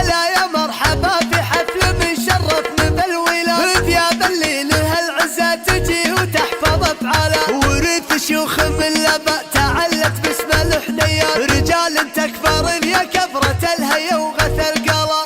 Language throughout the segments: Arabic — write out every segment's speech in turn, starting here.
هلا يا مرحبا في حفل مشرفنا بالولا، ثياب اللي لها العزة تجي وتحفظ افعاله، ورث شيوخ من لبا تعلت باسم الحنيات، رجال تكبر يا كبرة الهيا وغث القلا،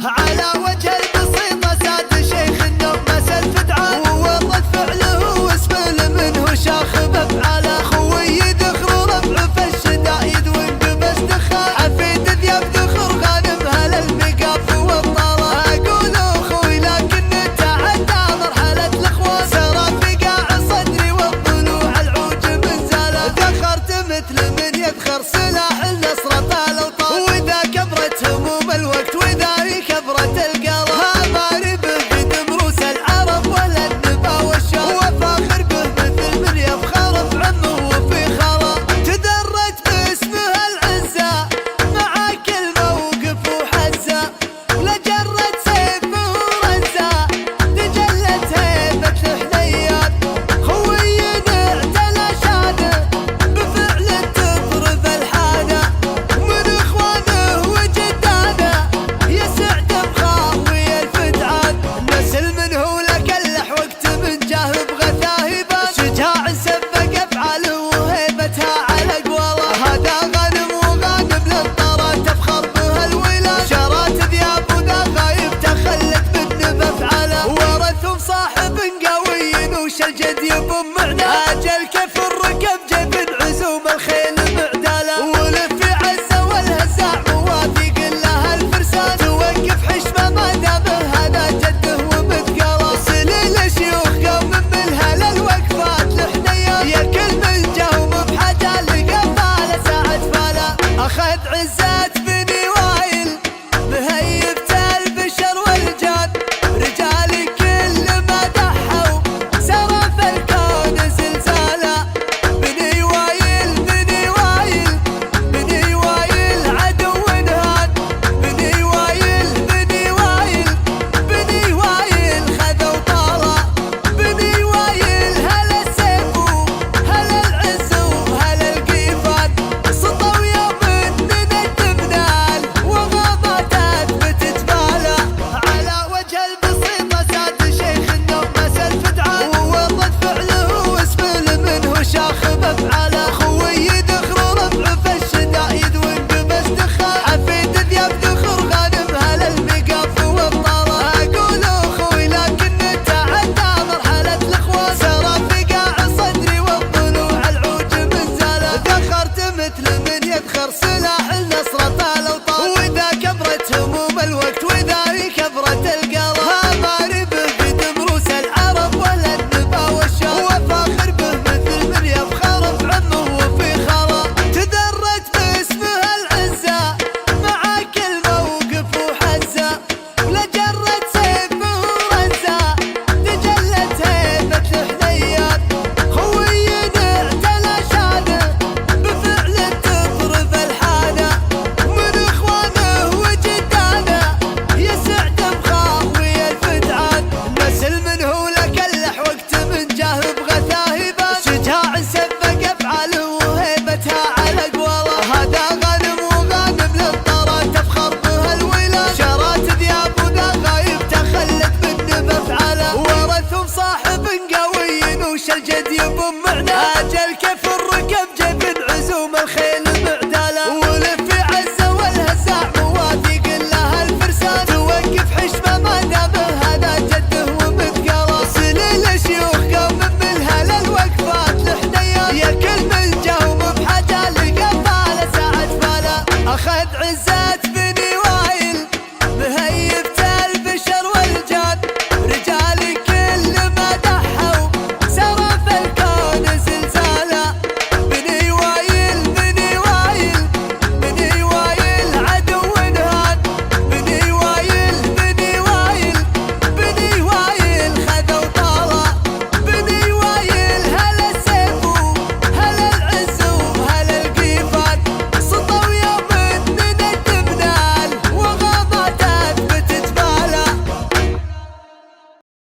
على وجه البسيطة ساد شيخ النوم مسل فدعان، وورد فعله واسم منه شاخ بافعاله، خوي ذخر ربع في الشدايد وانقبس دخان، حفيد ذياب ذخر غانم هلا المقاف والطلا، اقول اخوي لكن تعدى مرحلة الاخوان، سرى في قاع صدري والضلوع العوج من زاله، ذخرت مثل من يذخر سلاح النصر طال وطال، واذا كبرت هموم الوقت واذا كبرت القلب، ماري به قدم روس العرب ولا النبا والشام، وفاخر به مثل من يفخر في عمه وفي خاله، تدرت باسمها العزة مع كل موقف وحزة، لجرت سيف ورزة تجلت هيبة الحنيات، خوي اعتلى شانه بفعل تطرف الحانة، ومن اخوانه وجدانه يسعد بخاوي الفتعان، نسل منه لكلح وقت من جاه بغثاه يبان، شجاع سبق افعاله وهيبتها على قواله، هذا غنم وغانم للطرى تفخر به الولاد، شرات ذياب وذا غايب تخلت بالنب افعاله، ورثهم صاحب قوي وش الجد يبن معناه، اجل كيف الركب جيب عزوم الخيل معداله، ولف في عزه والهزاع مواثيق لها الفرسان، توقف حشمه ما دام هذا جده ومثقاله، سليل شيوخ قوم من هلا الوقفات الحنيات، يا كل من جاهم بحاجه لقفاله ساعة فاله، اخذ عزات بني وايل مهيبة البشر والجاد، رجال كل ما دحوا سرى في الكون زلزاله، بني وايل بني وايل بني وايل عدو هاد، بني وايل بني وايل بني وايل خذوا طاله، بني وايل هلا السيف وهلا العز وهلا القيفان، سطوا يوم من الدمنال وغابات اثبت جباله، على وجه البسيطة ساد شيخ النوم مسل فدعان، وورد فعله واسم منه شاخ بافعاله، خوي ذخر ربع في الشدايد وانقبس دخان، حفيد ذياب ذخر غانم هلا المقاف والطلا، اقول اخوي لكن تعدى مرحلة الاخوان، سرى في قاع صدري والضلوع العوج من زاله، ذخرت مثل من يذخر سلاح النصر طال وطال، واذا كبرت هموم الوقت واذا كبرت القلب، ماري به قدم روس العرب ولا النبا والشام، وفاخر به مثل من يفخر في عمه وفي خاله، تدرت باسمها العزة مع كل موقف وحزة، لجرت سيف ورزة تجلت هيبة الحنيات، خوي اعتلى شانه بفعل تطرف الحانة، ومن اخوانه وجدانه يسعد بخاوي الفتعان، نسل منه لكلح وقت من جاه بغثاه يبان، شجاع سبق افعاله وهيبتها على قواله، هذا غنم وغانم للطرى تفخر به الولاد، شرات ذياب وذا غايب تخلت بالنب افعاله، ورثهم صاحب قوي وش الجد يبن معناه، اجل كيف الركب جيب عزوم الخيل معداله، ولف في عزه والهزاع مواثيق لها الفرسان، توقف حشمه ما دام هذا جده ومثقاله، سليل شيوخ قوم من هلا الوقفات الحنيات، يا كل من جاهم بحاجه لقفاله ساعة فاله، اخذ عزة